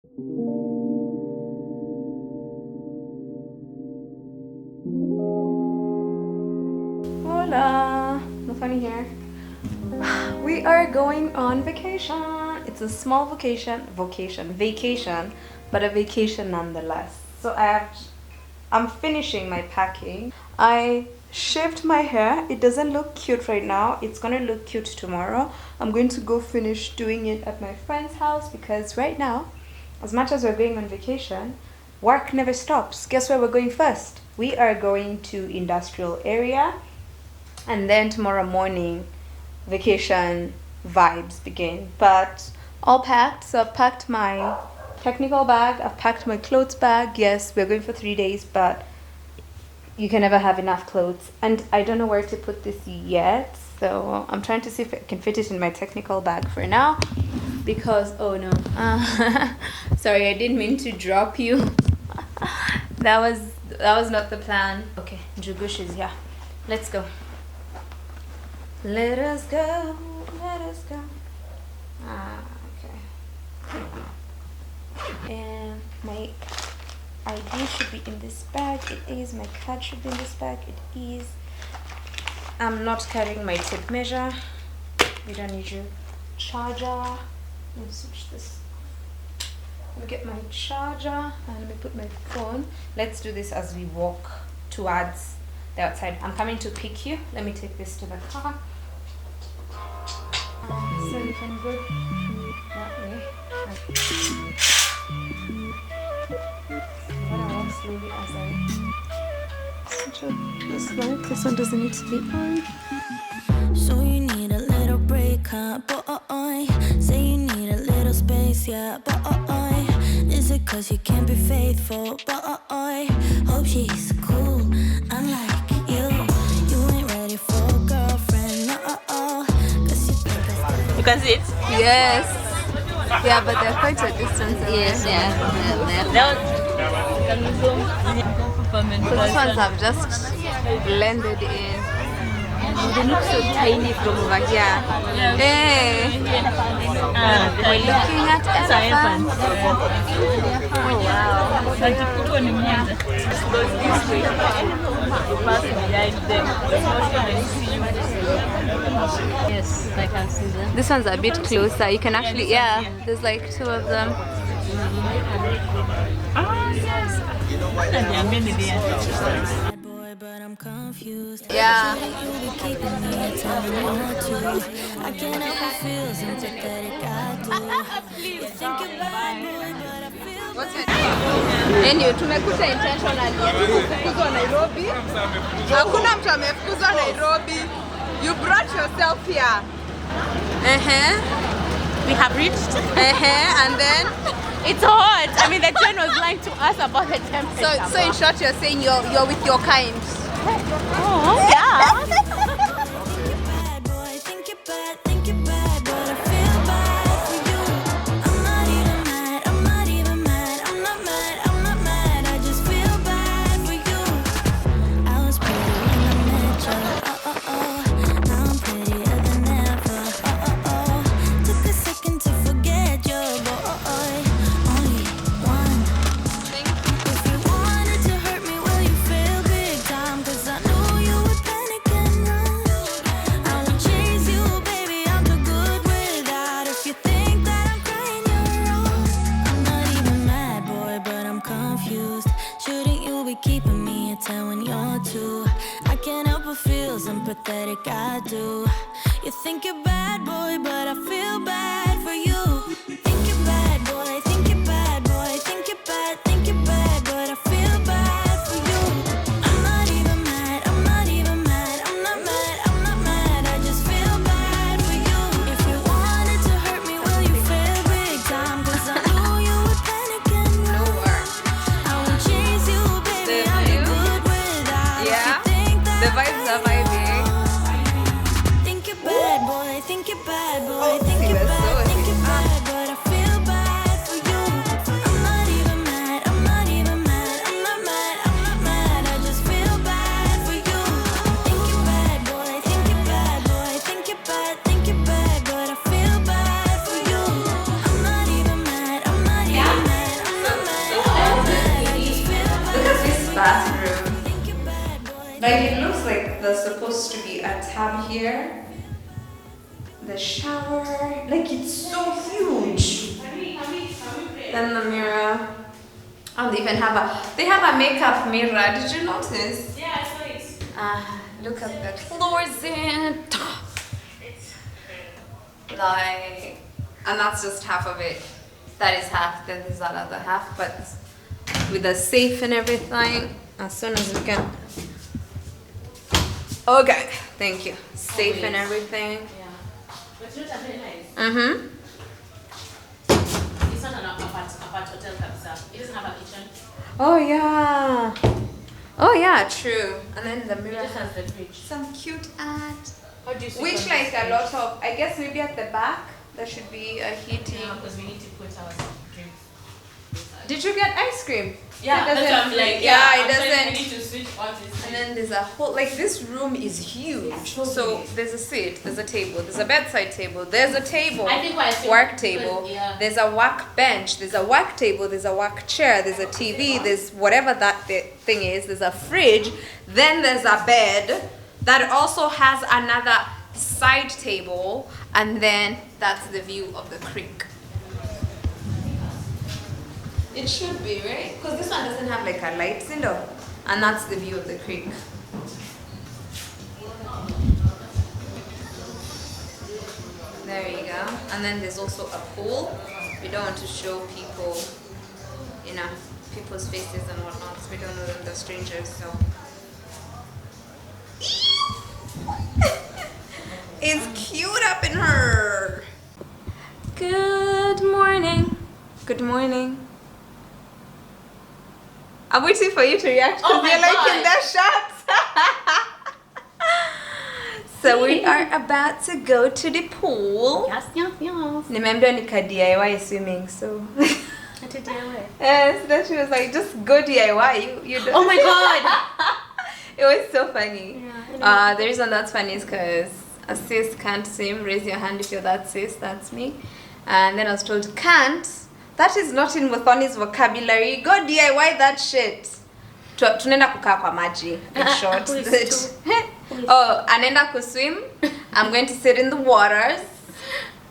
Hola, Muthoni here. We are going on vacation. It's a small vacation, but a vacation nonetheless. So I'm finishing my packing. I shaved my hair. It doesn't look cute right now. It's gonna look cute tomorrow. I'm going to go finish doing it at my friend's house because right now, as much as we're going on vacation, work never stops. Guess where we're going first? We are going to industrial area, and then tomorrow morning vacation vibes begin. But all packed. So I've packed my technical bag, I've packed my clothes bag. Yes, we're going for 3 days, but you can never have enough clothes, and I don't know where to put this yet, so I'm trying to see if I can fit it in my technical bag for now, because oh no, sorry, I didn't mean to drop you. that was not the plan. Okay, Njugush is here. Let's go. Let us go. Okay. And my ID should be in this bag. It is. My card should be in this bag. It is. I'm not carrying my tape measure. We don't need your charger. Let me switch this. Let me get my charger and let me put my phone. Let's do this as we walk towards the outside. I'm coming to pick you. Let me take this to the car. So we can go that way. Slowly as I switch up this light. This one doesn't need to be on. So you need a little break, huh? Boy, say you need a little space, yeah. Boy, is it 'cause you can't be faithful? Boy, hope she's cool, unlike you. You ain't ready for a girlfriend, no. 'Cause you think that's You can see it? Yes. Yeah, but they're quite a distance away. Yes, yeah. So these ones have just blended in. They look so tiny from over here. Hey, we're looking at elephants. Oh wow. Yes, I can see them. This one's a bit closer. You can actually, yeah, there's like 2 of them. Oh, yes. bad boy, but I'm confused. Yeah. You be keeping me a time or two. I can't help but feel sympathetic, I do. You think you're bad boy, but I feel What's it? Anyway, tumekuta intentionally kufukuzwa Nairobi. Hakuna mtu amefukuzwa Nairobi. You brought yourself here. We have reached. And then It's hot. I mean, the train was lying to us about the temperature. so in short you're saying you're with your kind. Oh, yeah. bad boy, think you're bad, but I feel bad for you. I'm not even mad, I'm not mad, I just feel bad for you. I was pretty when I met you, now I'm prettier than ever, took a second to forget you, boy, only one. If you wanted to hurt me, will you feel big time? 'Cause I knew you would panic and run. I won't chase you, baby, I'm too good without. If you think that I'm crying, you're wrong. I'm not even mad, boy, but I'm confused. Shouldn't you be keeping me at 10 when you're 2? I can't help but feel sympathetic, I do. You think you're bad, boy, but I feel bad for you. Think you're bad, boy, think you're bad, boy, think you're bad, but I feel bad for you. I'm not even mad, I just feel bad for you. If you wanted to hurt me, will you feel big time? 'Cause I knew you would panic and run. I won't chase you, baby, I'm too good without. If you think that The vibes are vibing. think you're bad, boy, think you're bad, boy, Oh, think he you're was so bad, but I feel bad for you. I'm not even mad, I just feel bad for you. Think you're bad, boy, think you're bad, but I feel bad for you. I'm not even mad, bathroom. Like it looks like there's supposed to be a tub here. The shower, like it's so huge. Then the mirror. Oh, they even have a makeup mirror. Did you notice? Yeah, I saw it. Look at the closet. Like, and that's just half of it. That is half. Then there's that other half, but with the safe and everything. As soon as we can. Okay, thank you. Safe and everything. Yeah. But you know very nice. Mm-hmm. It's not an apart hotel concept. It doesn't have a kitchen. Oh yeah. Oh yeah, true. And then the It mirror just has has the fridge. some cute art. How do you sleep Which on like this a lot of, I guess maybe at the back there should be a heating. Yeah, because we need to put our drinks. Did you get ice cream? Yeah, It that's doesn't- what I'm like. yeah, it I'm saying doesn't. We need to switch on this. And then there's a whole, like this room is huge. It's so So big. there's a seat, there's a table, there's a bedside table, there's a table, I think why I think work because- table, yeah. there's a work bench, there's a work table, there's a work chair, there's a TV, there's whatever that thing is, there's a fridge, then there's a bed that also has another side table, and then that's the view of the creek. It should be, right? Because this one doesn't have like a light window, and that's the view of the creek. There you go. And then there's also a pool. We don't want to show people, you know, people's faces and whatnot. So we don't know them, they're strangers. So it's cute up in her. Good morning. Good morning. I'm waiting for you to react because Oh my you're like in God. the shots. So we are about to go to the pool. Yes, yes, yes. Nimeambiwa nika DIY swimming, so I did DIY. yes, then she was like, just go DIY. You don't. Oh my God. It was so funny. Yeah, The reason that's funny is because a sis can't swim. Raise your hand if you're that sis. That's me. And then I was told, can't. That is not in Muthoni's vocabulary. Go DIY that shit. Tunaenda kukaa kwa maji. In short. Who is Oh, anaenda kuswim. I'm going to sit in the waters.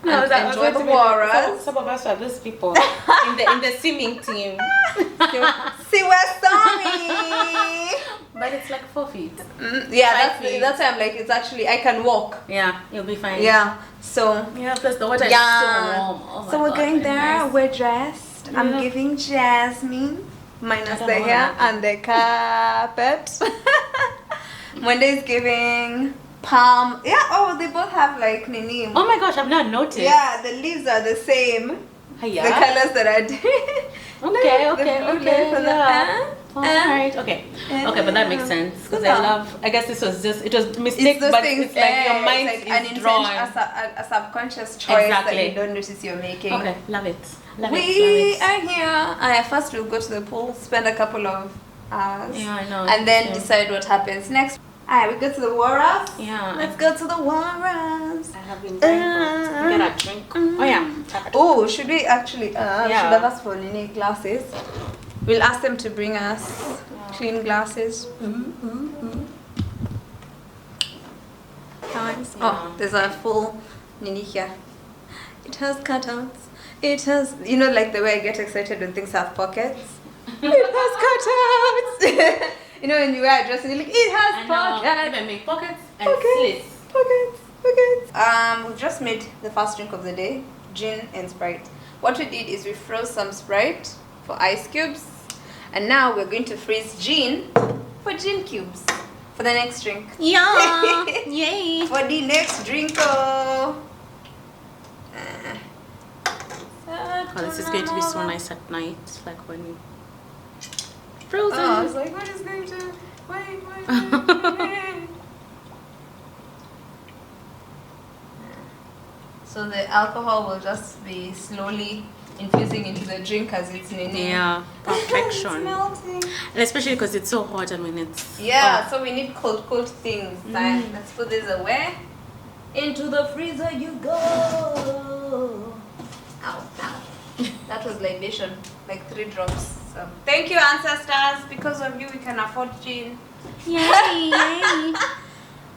And enjoy the waters. Some of us are those people in the swimming team. See, we're sorry. But it's like 4 feet. Yeah, 5 feet. that's why I'm like, it's actually, I can walk. Yeah, you'll be fine. Yeah, so Yeah, plus the water yeah. is so warm. Oh my So we're God, going very there. nice. We're dressed. I'm Yeah. giving Jasmine minus I don't the know hair what and the carpet. Monday's giving palm. Yeah. Oh, they both have like nini. Oh my gosh, I've not noticed. Yeah, the leaves are the same. Hiya. The colors that are Okay, The okay, blue okay. leaf and the- Yeah. Alright, okay. Okay, but that makes sense. Because I love, I guess this was just, it was mistake, It's those but things. it's like your mind it's like is drawn. a subconscious choice that Exactly. you don't notice you're making. Okay, love it. Love We it, love are here. First, we'll go to the pool, spend a couple of hours, Yeah, I know. and then Yeah. decide what happens next. Alright, we go to the waters. Yeah. Let's go to the waters. I have been dying to get a drink. Oh yeah. Oh, should we actually? Yeah. Should have asked for Nini glasses. We'll ask them to bring us clean glasses. Nice. Oh, there's a full Nini here. It has cutouts. It has, you know, like the way I get excited when things have pockets. It has cutouts. You know, when you wear a dress and you're like, it has pockets. Even make pockets and Pockets. slits. Pockets. We've just made the first drink of the day, gin and Sprite. What we did is we froze some Sprite for ice cubes, and now we're going to freeze gin for gin cubes for the next drink. Yeah. Yay. For the next drink. Oh, this is going to be so nice at night, like when you frozen. Oh, I was like, what is going to? Wait. So the alcohol will just be slowly infusing into the drink as it's in. Yeah, perfection. It's melting. And especially because it's so hot. I mean, it's Yeah, so we need cold things. Let's put this away. Into the freezer you go. Ow, ow. That was libation. like 3 drops. So thank you, ancestors. Because of you, we can afford gin. Yay, yay.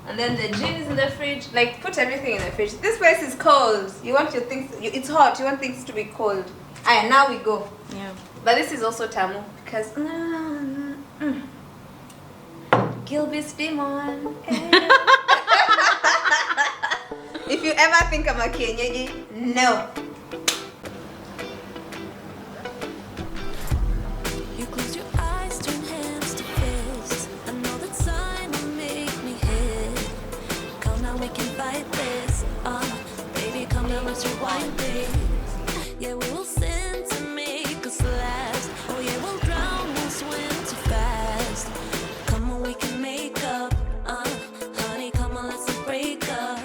And then the gin is in the fridge. Like, put everything in the fridge. This place is cold. You want your things. It's hot. You want things to be cold. Alright, now we go. Yeah. But this is also tamu because Gilbis Demon. If you ever think I'm a Kenyeji, no. You close your eyes, turn hands to fists. I know that sign will make me hit. Come now, we can fight this. Baby, come now, let's rewind this. Yeah, we will sin to make us last. Oh yeah, we'll drown, we'll swim too fast. Come on, we can make up. Honey, come on, let's break up.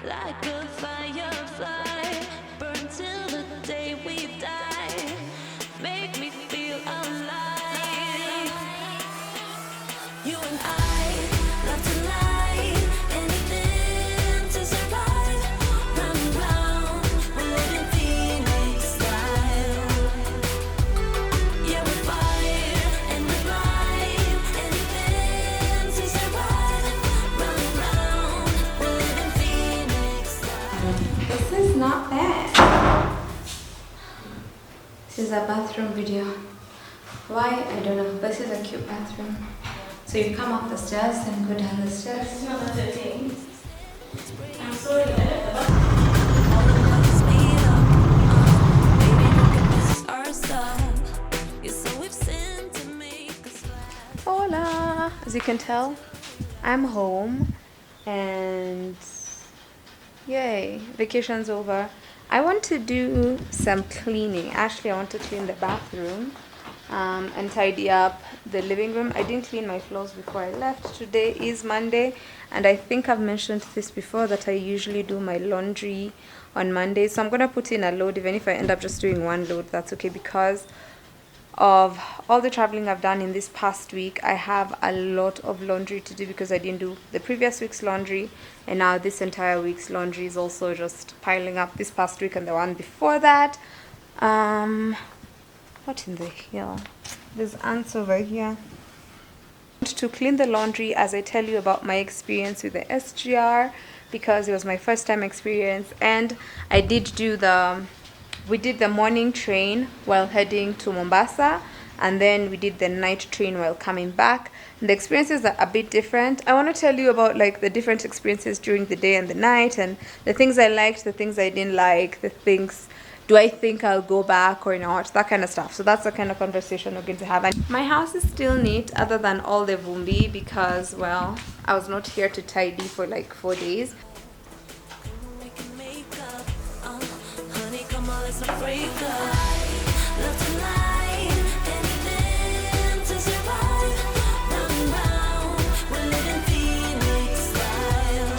Like a firefly, burn till the day we die. Make me feel alive. You and I love to lie, anything to survive. Round and round, we're living Phoenix style. Yeah, we fire and we blind, anything to survive. Round and round, we're living Phoenix style. This is not bad. This is a bathroom video. Why? I don't know. This is a cute bathroom. So you come up the stairs and go down the stairs. I'm sorry. Hola! As you can tell, I'm home and yay, vacation's over. I want to do some cleaning. Actually, I want to clean the bathroom and tidy up the living room. I didn't clean my floors before I left. Today is Monday, and I think I've mentioned this before that I usually do my laundry on Monday. So I'm going to put in a load. Even if I end up just doing one load, that's okay, because of all the traveling I've done in this past week. I have a lot of laundry to do because I didn't do the previous week's laundry, and now this entire week's laundry is also just piling up this past week and the one before that. What in the hell? There's ants over here. To clean the laundry, as I tell you about my experience with the SGR, because it was my first time experience, and I did do we did the morning train while heading to Mombasa, and then we did the night train while coming back. And the experiences are a bit different. I want to tell you about like the different experiences during the day and the night, and the things I liked, the things I didn't like, the things, do I think I'll go back or not, that kind of stuff. So that's the kind of conversation we're going to have. And my house is still neat other than all the vumbi, because, well, I was not here to tidy for like 4 days. We can make up, honey, come on, let's not break up. Love to lie, anything to survive. Round and round, we're living Phoenix style.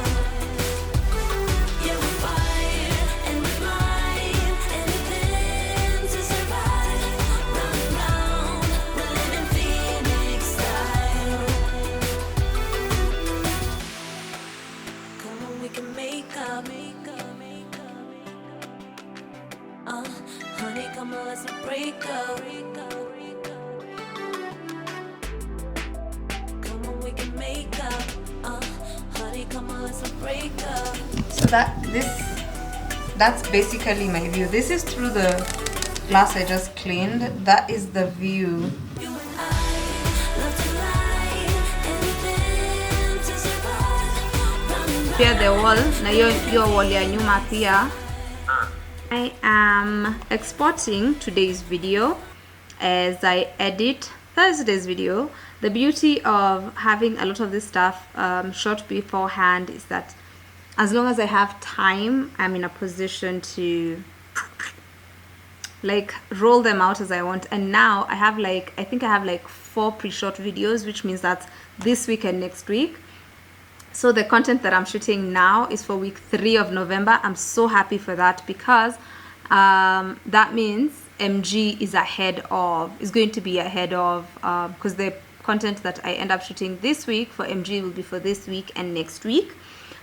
Yeah, we fire and we blind, anything to survive. Round and round, we're living Phoenix style. Come on, we can make up. Honey, come on, let's not break up. Come on, we can make up. Honey, come on, let's not break up. So that's basically my view. This is through the glass I just cleaned. That is the view. You and I love to lie, anything to survive. Round and Pia the wall na hiyo wall ya nyuma pia. I am exporting today's video as I edit Thursday's video. The beauty of having a lot of this stuff shot beforehand is that as long as I have time, I'm in a position to like roll them out as I want. And now I have like, I think I have like 4 pre-shot videos, which means that's this week and next week. So the content that I'm shooting now is for week 3 of November. I'm so happy for that, because that means MG is going to be ahead of, because the content that I end up shooting this week for MG will be for this week and next week.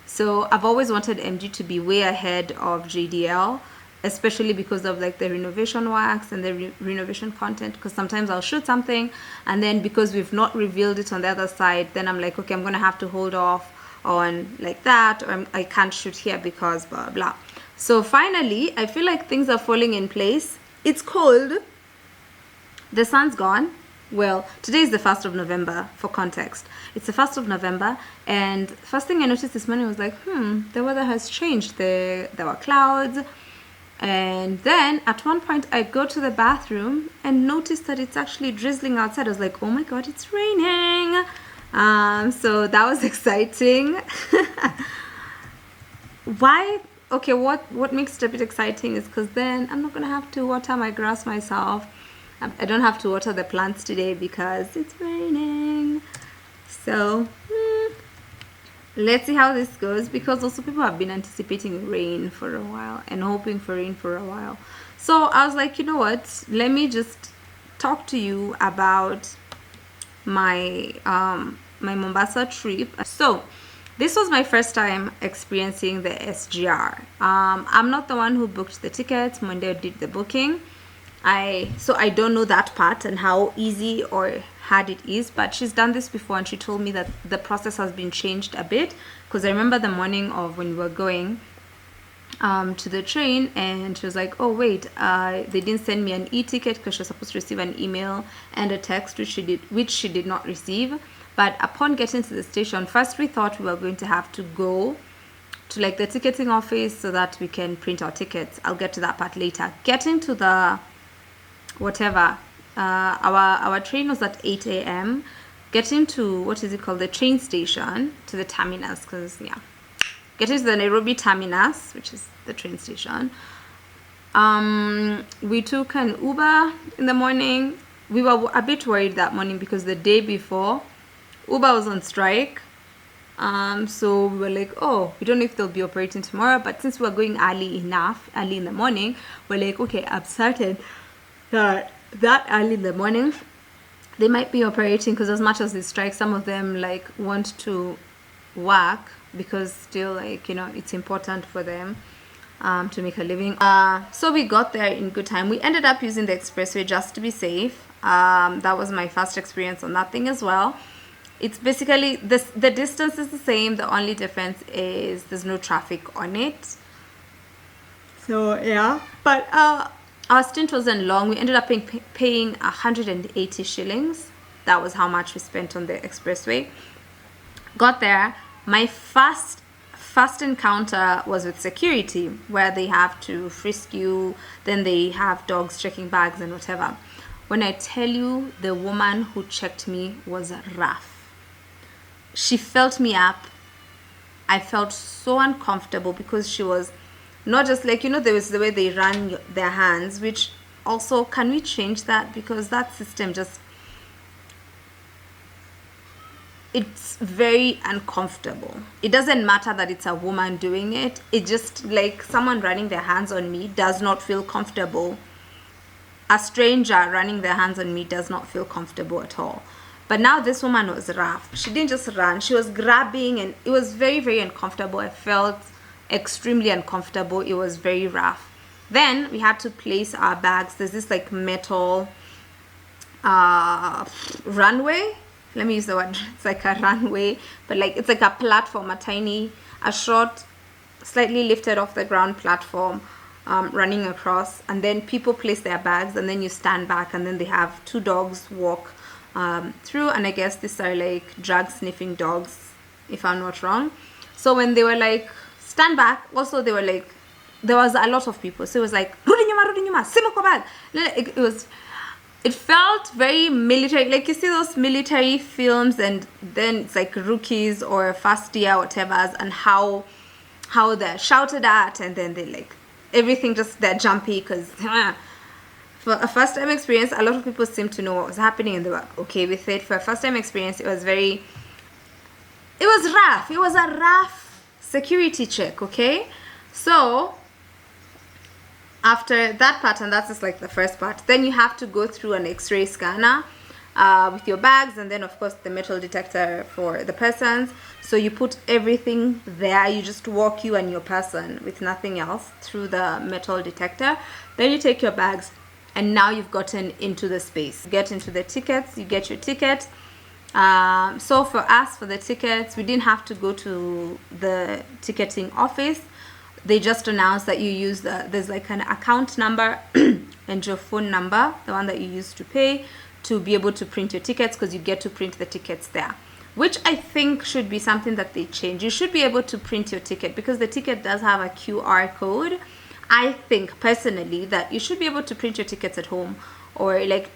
So I've always wanted MG to be way ahead of JDL, especially because of like the renovation wax and the renovation content, because sometimes I'll shoot something and then because we've not revealed it on the other side, then I'm like, okay, I'm gonna have to hold off on like that, or I can't shoot here because blah blah. So finally I feel like things are falling in place. It's cold, the sun's gone. Well, today is the 1st of November, for context. It's the 1st of November, and first thing I noticed this morning was like, the weather has changed. There were clouds, and then at one point I go to the bathroom and notice that it's actually drizzling outside. I was like, oh my god, it's raining. So that was exciting. Why? Okay, what makes it a bit exciting is because then I'm not gonna have to water my grass myself. I don't have to water the plants today because it's raining. So let's see how this goes, because also people have been anticipating rain for a while and hoping for rain for a while. So I was like, you know what, let me just talk to you about my my Mombasa trip. So this was my first time experiencing the SGR. I'm not the one who booked the tickets. Monday did the booking. So I don't know that part and how easy or hard it is, but she's done this before and she told me that the process has been changed a bit, because I remember the morning of when we were going to the train, and she was like, oh wait, they didn't send me an e-ticket because she was supposed to receive an email and a text, which she did not receive. But upon getting to the station, first we thought we were going to have to go to like the ticketing office so that we can print our tickets. I'll get to that part later. Getting to the whatever, our train was at 8 a.m. Getting to, what is it called, the train station, to the terminus, because yeah, getting to the Nairobi terminus, which is the train station, we took an Uber in the morning. We were a bit worried that morning because the day before Uber was on strike. So we were like, oh, we don't know if they'll be operating tomorrow, but since we're going early in the morning, we're like, okay, I'm certain that early in the morning they might be operating, because as much as they strike, some of them like want to work because still, like, you know, it's important for them to make a living. So we got there in good time. We ended up using the expressway just to be safe. That was my first experience on that thing as well. It's basically the distance is the same, the only difference is there's no traffic on it. So yeah, but our stint wasn't long. We ended up paying 180 shillings. That was how much we spent on the expressway. Got there. My first encounter was with security, where they have to frisk you, then they have dogs checking bags and whatever. When I tell you, the woman who checked me was rough. She felt me up. I felt so uncomfortable because she was not just like, you know, there was the way they run their hands, which also, can we change that? Because that system just, it's very uncomfortable. It doesn't matter that it's a woman doing it. It just, like, someone running their hands on me does not feel comfortable. A stranger running their hands on me does not feel comfortable at all. But now this woman was rough. She didn't just run, she was grabbing, and it was very, very uncomfortable. I felt extremely uncomfortable. It was very rough. Then we had to place our bags. There's this like metal runway. Let me use the word. It's like a runway, but like it's like a platform, a short, slightly lifted off the ground platform, running across, and then people place their bags, and then you stand back, and then they have two dogs walk through, and I guess these are like drug sniffing dogs, if I'm not wrong. So when they were like, stand back, also they were like, there was a lot of people, so it was like, rudi nyuma, sima kwa bag. It felt very military, like you see those military films, and then it's like rookies or first year whatever, and how they're shouted at, and then they like, everything just, they're jumpy, because for a first time experience, a lot of people seemed to know what was happening and they were okay with it. For a first time experience, it was rough. It was a rough security check, okay? So after that part, and that's just like the first part, then you have to go through an x-ray scanner. with your bags, and then of course the metal detector for the persons. So you put everything there, you just walk you and your person with nothing else through the metal detector. Then you take your bags, and now you've gotten into the space. You get into the tickets, you get your ticket. So for us, for the tickets, we didn't have to go to the ticketing office. They just announced that you use there's like an account number and your phone number, the one that you use to pay, to be able to print your tickets, because you get to print the tickets there, which I think should be something that they change. You should be able to print your ticket, because the ticket does have a QR code. I think personally that you should be able to print your tickets at home, or like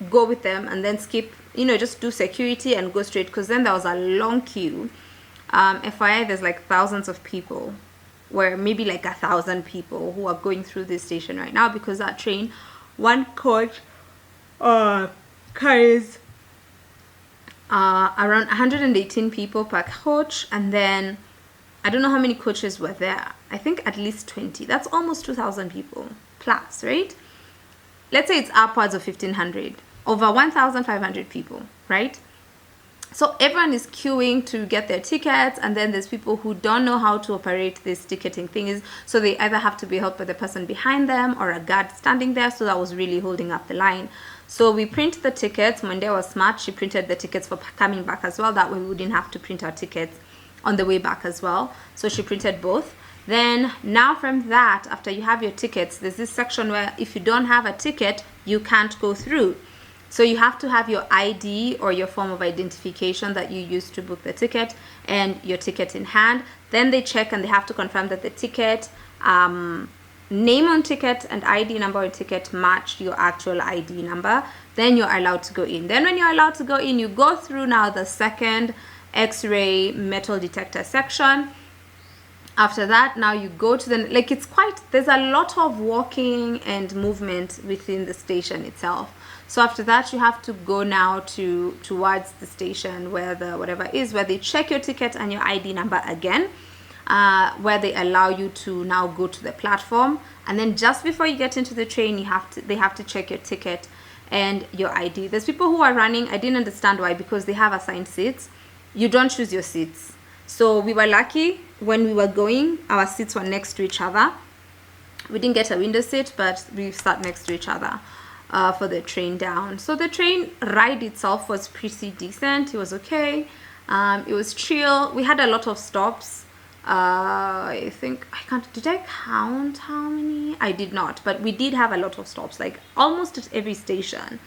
go with them and then skip, just do security and go straight, because then there was a long queue. FYI, there's like thousands of people, where maybe like 1,000 people who are going through this station right now, because that train, one coach carries around 118 people per coach, and then I don't know how many coaches were there. I think at least 20. That's almost 2,000 people plus, right? Let's say it's upwards of 1,500, over 1,500 people, right? So everyone is queuing to get their tickets, and then there's people who don't know how to operate this ticketing thing, so they either have to be helped by the person behind them or a guard standing there. So that was really holding up the line. So we print the tickets. Monday was smart. She printed the tickets for coming back as well. That way we wouldn't have to print our tickets on the way back as well. So she printed both. Then now from that, after you have your tickets, there's this section where if you don't have a ticket, you can't go through. So you have to have your ID or your form of identification that you use to book the ticket, and your ticket in hand. Then they check and they have to confirm that the ticket, name on ticket and ID number on ticket match your actual ID number. Then you're allowed to go in. Then when you're allowed to go in, you go through now the second X-ray metal detector section. After that, now you go to the, like, there's a lot of walking and movement within the station itself. So after that, you have to go now towards the station where the whatever is, where they check your ticket and your ID number again, where they allow you to now go to the platform. And then just before you get into the train, they have to check your ticket and your ID. There's people who are running. I didn't understand why, because they have assigned seats. You don't choose your seats. So we were lucky when we were going, our seats were next to each other. We didn't get a window seat, but we sat next to each other for the train down. So the train ride itself was pretty decent. It was okay. It was chill. We had a lot of stops. Did I count how many? I did not, but we did have a lot of stops. Like almost at every station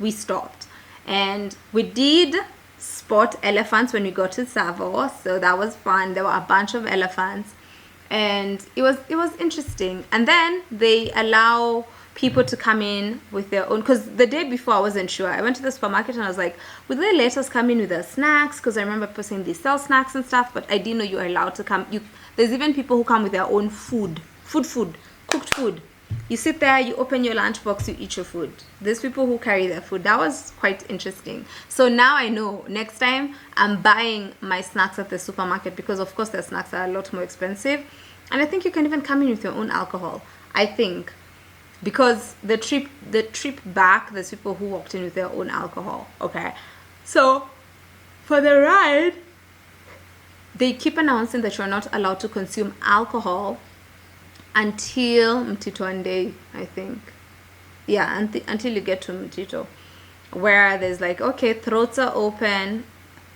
we stopped, and we did spot elephants when we got to Savo, so that was fun. There were a bunch of elephants, and it was interesting. And then they allow people to come in with their own, because the day before I wasn't sure. I went to the supermarket and I was like, would they let us come in with their snacks? Because I remember people saying they sell snacks and stuff, but I didn't know you were allowed to come. There's even people who come with their own food, cooked food. You sit there, you open your lunchbox, you eat your food. There's people who carry their food. That was quite interesting. So now I know next time I'm buying my snacks at the supermarket, because of course their snacks are a lot more expensive. And I think you can even come in with your own alcohol, I think. Because the trip back, there's people who walked in with their own alcohol. Okay, so for the ride, they keep announcing that you're not allowed to consume alcohol until Mtito, I think. Yeah, until you get to Mtito, where there's like, okay, throats are open.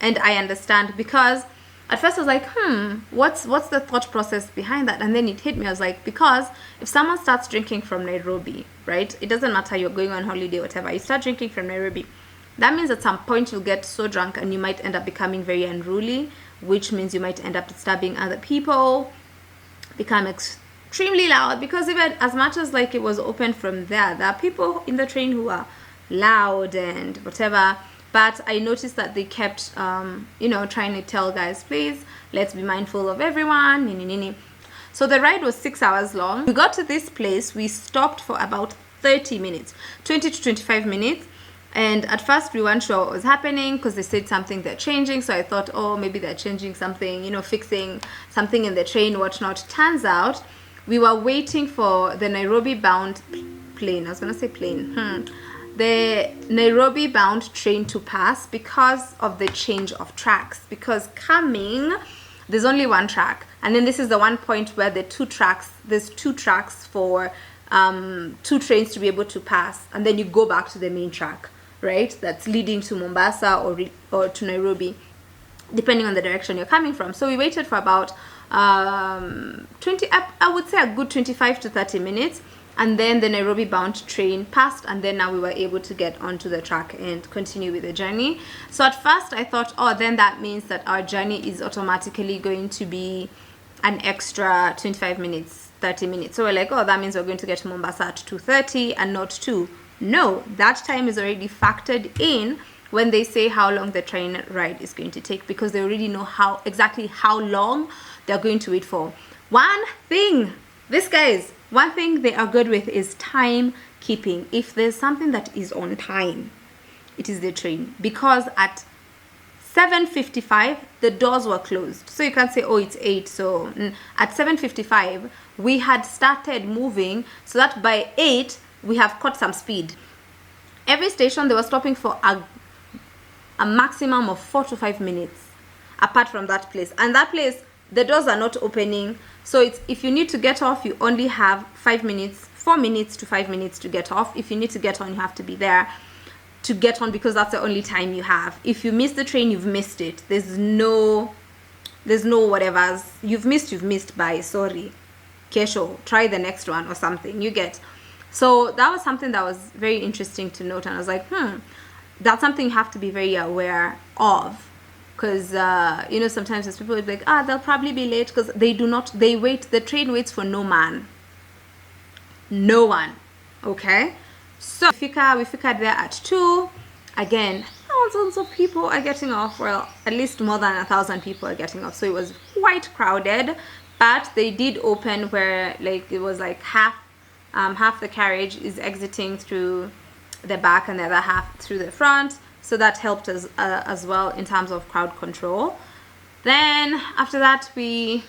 And I understand, because at first I was like, what's the thought process behind that? And then it hit me. I was like, because if someone starts drinking from Nairobi, right? It doesn't matter, you're going on holiday, whatever. You start drinking from Nairobi. That means at some point you'll get so drunk and you might end up becoming very unruly, which means you might end up disturbing other people, become extremely loud. Because even as much as like it was open from there are people in the train who are loud and whatever. But I noticed that they kept, trying to tell guys, please, let's be mindful of everyone. So the ride was 6 hours long. We got to this place. We stopped for about 30 minutes, 20 to 25 minutes. And at first we weren't sure what was happening, because they said something, they're changing. So I thought, oh, maybe they're changing something, fixing something in the train, whatnot. Turns out we were waiting for the Nairobi bound plane. I was going to say plane. the Nairobi bound train to pass because of the change of tracks. Because coming, there's only one track, and then this is the one point where there's two tracks for 2 trains to be able to pass, and then you go back to the main track, right? That's leading to Mombasa or to Nairobi, depending on the direction you're coming from. So we waited for about 20, I would say a good 25 to 30 minutes, and then the Nairobi bound train passed, and then now we were able to get onto the track and continue with the journey. So at first I thought, oh, then that means that our journey is automatically going to be an extra 25 minutes, 30 minutes. So we're like, oh, that means we're going to get to Mombasa at 2:30 and not 2. No, that time is already factored in when they say how long the train ride is going to take, because they already know exactly how long they're going to wait for. One thing they are good with is time keeping. If there's something that is on time, it is the train, because at 7:55 the doors were closed. So you can't say, oh, it's 8. So at 7:55 we had started moving, so that by 8 we have caught some speed. Every station they were stopping for a maximum of 4 to 5 minutes apart from that place, and that place the doors are not opening. So it's, if you need to get off, you only have 4 minutes to 5 minutes to get off. If you need to get on, you have to be there to get on, because that's the only time you have. If you miss the train, you've missed it. There's no whatever's, you've missed by, sorry, kesho, try the next one or something, you get. So that was something that was very interesting to note, and I was like, that's something you have to be very aware of. Because sometimes there's people who be like, they'll probably be late, because the train waits for no one. Okay, so we figured there at 2. Again, thousands of people are getting off. Well, at least more than 1,000 people are getting off, so it was quite crowded. But they did open where, like, it was like half the carriage is exiting through the back and the other half through the front. So that helped us as well in terms of crowd control. Then after that we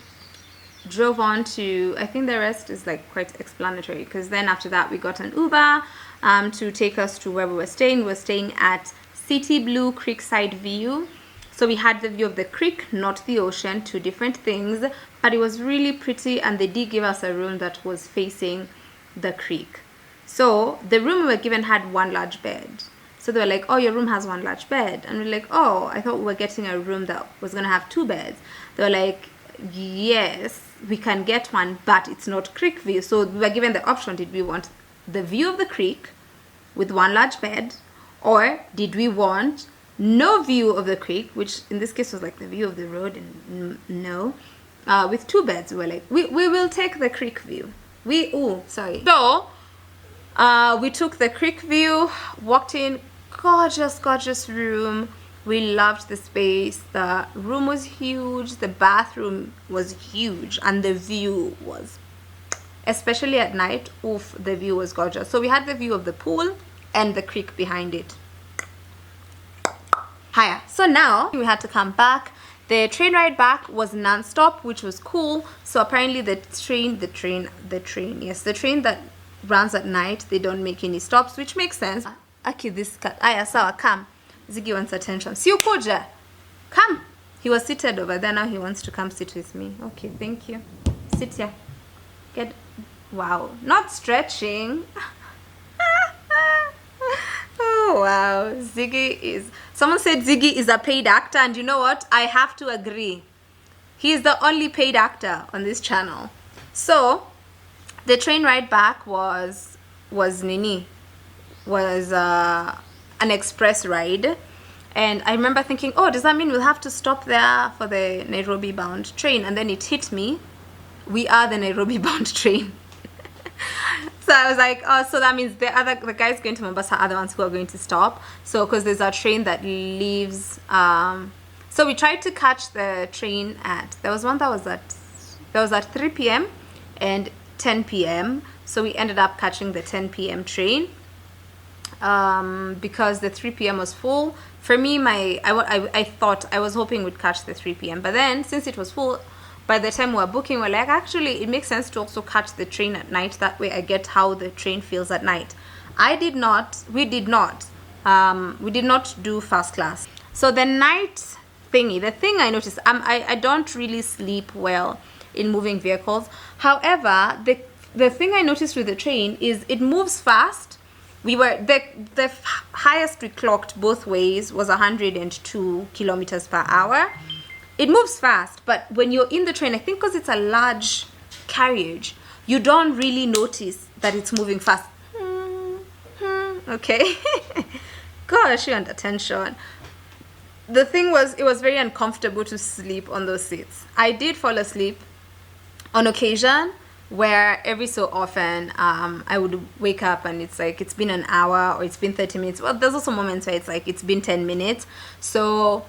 drove on to, I think the rest is like quite explanatory, because then after that we got an Uber to take us to where we were staying. We were staying at City Blue Creekside View. So we had the view of the creek, not the ocean, 2 different things, but it was really pretty, and they did give us a room that was facing the creek. So the room we were given had 1 large bed. So they were like, oh, your room has 1 large bed. And we're like, oh, I thought we were getting a room that was going to have 2 beds. They were like, yes, we can get one, but it's not creek view. So we were given the option, did we want the view of the creek with 1 large bed, or did we want no view of the creek, which in this case was like the view of the road, and no, with 2 beds. We were like, we will take the creek view. So we took the creek view, walked in. Gorgeous room. We loved the space. The room was huge, the bathroom was huge, and the view was, especially at night, the view was gorgeous. So we had the view of the pool and the creek behind it. Hiya. So now we had to come back. The train ride back was non-stop, which was cool. So apparently the train that runs at night, they don't make any stops, which makes sense. Aki, this cat. Aya, sawa, come. Ziggy wants attention. Si ukuja. Come. He was seated over there. Now he wants to come sit with me. Okay, thank you. Sit here. Wow. Not stretching. Oh, wow. Someone said Ziggy is a paid actor, and you know what? I have to agree. He is the only paid actor on this channel. So, the train ride back was an express ride, and I remember thinking, oh, does that mean we'll have to stop there for the Nairobi bound train? And then it hit me, we are the Nairobi bound train. So I was like, oh, so that means the guys going to Mombasa are the ones who are going to stop. So because there's a train that leaves, so we tried to catch the train there was one that was at 3 p.m. and 10 p.m. So we ended up catching the 10 p.m. train because the 3 p.m. was full. For me, I thought, I was hoping we'd catch the 3 p.m. But then since it was full, by the time we were booking, we're like, actually it makes sense to also catch the train at night. That way I get how the train feels at night. We did not do first class. So the night thingy, the thing I noticed, I don't really sleep well in moving vehicles. However, the thing I noticed with the train is it moves fast. We were the highest we clocked both ways was 102 kilometers per hour. It moves fast, but when you're in the train, I think because it's a large carriage, you don't really notice that it's moving fast. Okay. Gosh, you want attention. The thing was, it was very uncomfortable to sleep on those seats. I did fall asleep on occasion, where every so often I would wake up and it's like it's been an hour or it's been 30 minutes. Well, there's also moments where it's like it's been 10 minutes. So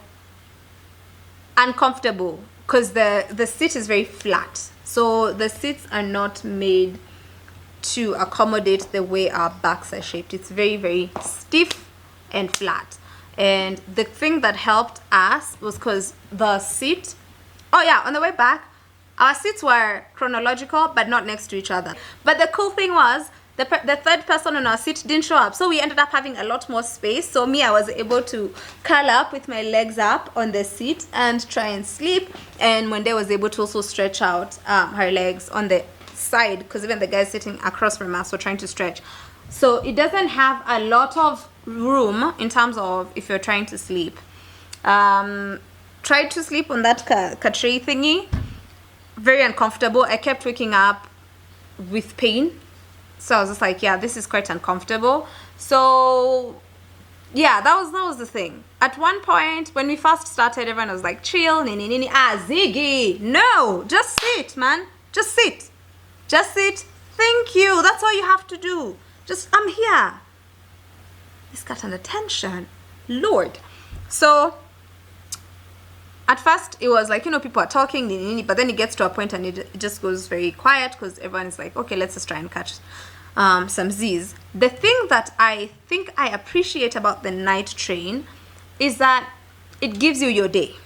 uncomfortable because the seat is very flat. So the seats are not made to accommodate the way our backs are shaped. It's very, very stiff and flat. And the thing that helped us was because the seat, oh yeah, on the way back, our seats were chronological but not next to each other. But the cool thing was the third person on our seat didn't show up, so we ended up having a lot more space. So I was able to curl up with my legs up on the seat and try and sleep, and Monday was able to also stretch out her legs on the side, because even the guys sitting across from us were trying to stretch. So it doesn't have a lot of room in terms of if you're trying to sleep. Tried to sleep on that tray thingy, very uncomfortable. I kept waking up with pain, so I was just like, yeah, this is quite uncomfortable. So yeah, that was the thing. At one point when we first started, everyone was like, chill, Ziggy, no, just sit, man, just sit. Thank you, that's all you have to do. Just, I'm here. It's got an attention, Lord. So at first it was like, people are talking, but then it gets to a point and it just goes very quiet because everyone is like, okay, let's just try and catch some Z's. The thing that I think I appreciate about the night train is that it gives you your day.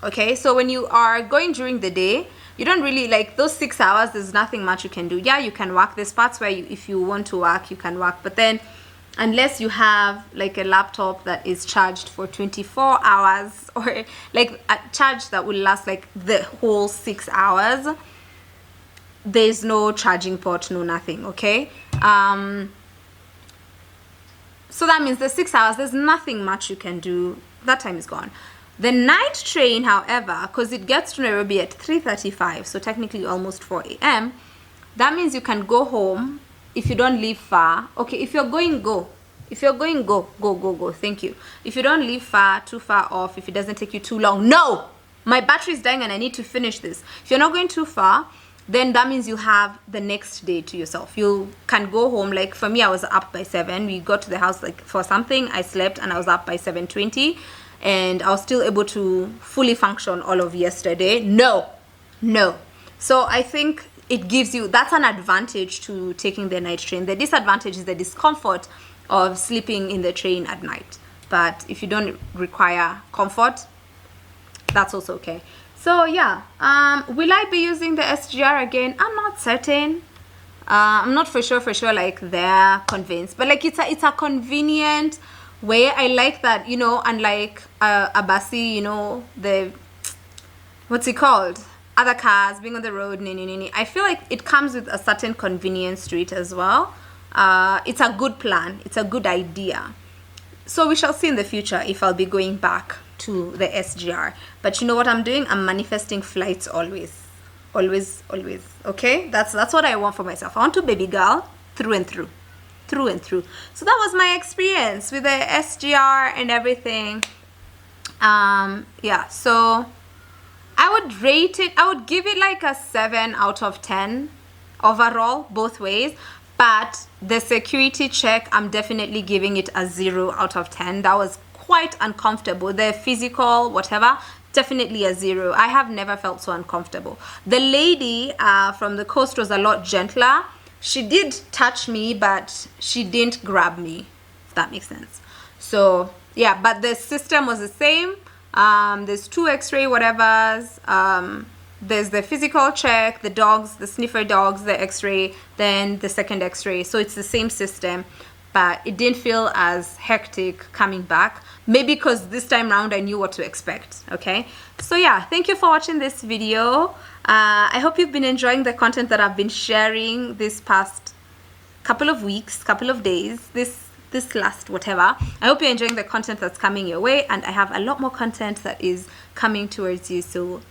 Okay, so when you are going during the day, you don't really, like, those 6 hours, there's nothing much you can do. Yeah, you can work. There's parts where if you want to work, you can work, but then unless you have like a laptop that is charged for 24 hours or like a charge that will last like the whole 6 hours, there's no charging port, no nothing. Okay, so that means the 6 hours, there's nothing much you can do. That time is gone. The night train, however, because it gets to Nairobi at 3:35, so technically almost 4 a.m., that means you can go home if you don't live far. Okay, if you're going, go. If you're going, go. Thank you. If you don't live too far off, if it doesn't take you too long. No! My battery is dying and I need to finish this. If you're not going too far, then that means you have the next day to yourself. You can go home. Like for me, I was up by 7. We got to the house like for something. I slept and I was up by 7:20. And I was still able to fully function all of yesterday. No. So I think it gives you, that's an advantage to taking the night train. The disadvantage is the discomfort of sleeping in the train at night. But if you don't require comfort, that's also okay. So yeah, will I be using the SGR again? I'm not certain. I'm not for sure like they're convinced, but like it's a convenient way. I like that, unlike a bussy, the, what's it called, other cars being on the road, I feel like it comes with a certain convenience to it as well. It's a good plan, it's a good idea. So we shall see in the future if I'll be going back to the SGR. But you know what I'm doing? I'm manifesting flights always. Okay, that's what I want for myself. I want to baby girl through and through. So that was my experience with the SGR and everything. Yeah, so I would rate it, I would give it like a 7 out of 10 overall, both ways. But the security check, I'm definitely giving it a 0 out of 10. That was quite uncomfortable. The physical, whatever, definitely a 0. I have never felt so uncomfortable. The lady from the coast was a lot gentler. She did touch me, but she didn't grab me, if that makes sense. So yeah, but the system was the same. There's 2 x-ray whatevers. There's the physical check, the dogs, the sniffer dogs, the x-ray, then the second x-ray. So it's the same system, but it didn't feel as hectic coming back. Maybe because this time round I knew what to expect. Okay, so yeah, thank you for watching this video. I hope you've been enjoying the content that I've been sharing this past couple of weeks, couple of days, this last whatever. I hope you're enjoying the content that's coming your way, and I have a lot more content that is coming towards you, so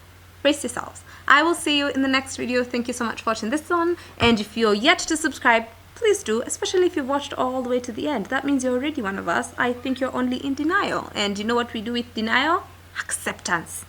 brace yourselves. I will see you in the next video. Thank you so much for watching this one, and if you're yet to subscribe, please do, especially if you've watched all the way to the end. That means you're already one of us. I think you're only in denial, and you know what we do with denial? Acceptance.